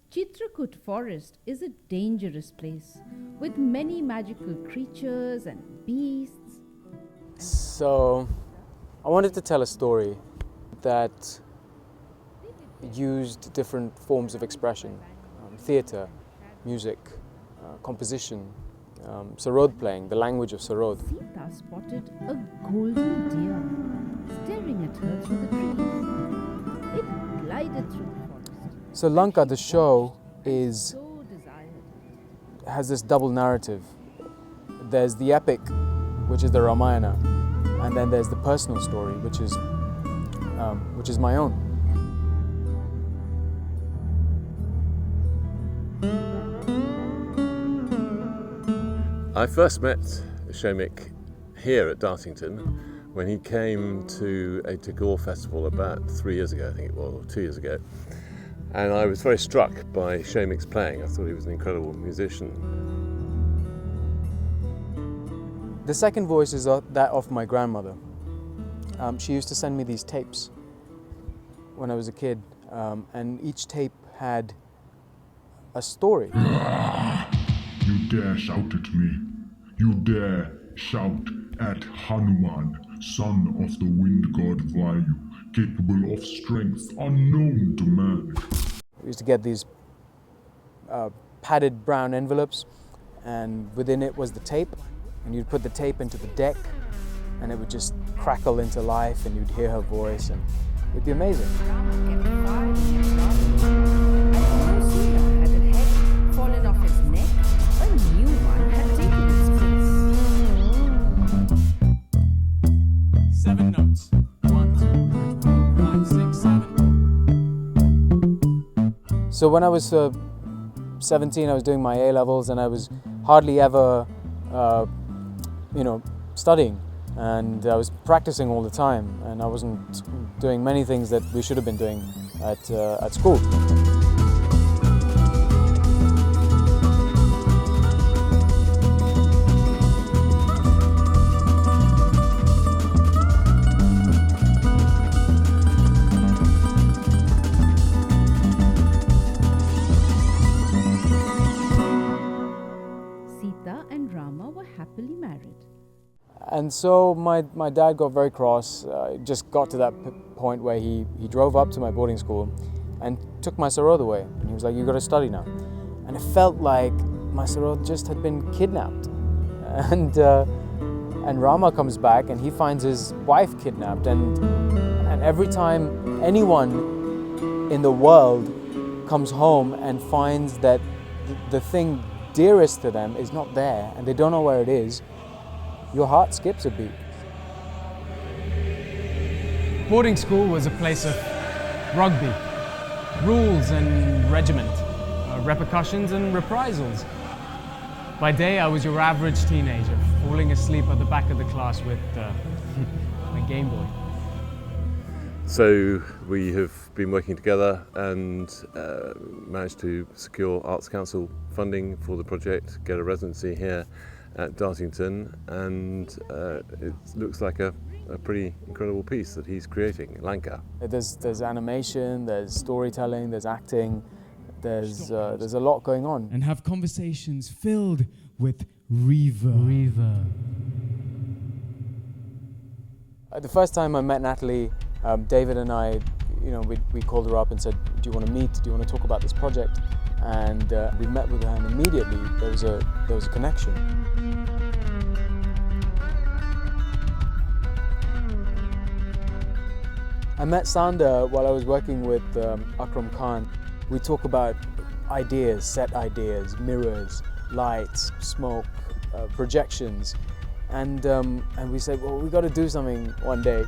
Chitrakoot forest is a dangerous place with many magical creatures and beasts. So, I wanted to tell a story that used different forms of expression, theatre, music, composition, Sarod playing, the language of Sarod. Sita spotted a golden deer staring at her through the trees. It glided through the forest. So Lanka, the show, has this double narrative. There's the epic, which is the Ramayana, and then there's the personal story, which is my own. I first met Soumik here at Dartington when he came to a Tagore festival about 3 years ago, I think it was, or 2 years ago. And I was very struck by Soumik's playing. I thought he was an incredible musician. The second voice is that of my grandmother. She used to send me these tapes when I was a kid, and each tape had a story. You dare shout at me. You dare shout at Hanuman, son of the wind god Vayu, capable of strength unknown to man. We used to get these padded brown envelopes, and within it was the tape, and you'd put the tape into the deck, and it would just crackle into life, and you'd hear her voice, and it'd be amazing. So when I was 17, I was doing my A-levels, and I was hardly ever, studying, and I was practicing all the time, and I wasn't doing many things that we should have been doing at school. And so my dad got very cross. Just got to that point where he drove up to my boarding school and took my Sarod away. And he was like, "You got to study now." And it felt like my Sarod just had been kidnapped. And Rama comes back and he finds his wife kidnapped. And every time anyone in the world comes home and finds that the thing dearest to them is not there and they don't know where it is, your heart skips a beat. Boarding school was a place of rugby, rules and regiment, repercussions and reprisals. By day, I was your average teenager, falling asleep at the back of the class with my Game Boy. So we have been working together and managed to secure Arts Council funding for the project, get a residency here at Dartington, and it looks like a pretty incredible piece that he's creating, Lanka. There's animation, there's storytelling, there's acting, there's a lot going on. And have conversations filled with reverb. The first time I met Natalie, David and I, we called her up and said, "Do you want to meet? Do you want to talk about this project?" And we met with her, and immediately there was a connection. I met Sanda while I was working with Akram Khan. We talk about ideas, set ideas, mirrors, lights, smoke, projections, and we said, well, we got to do something one day.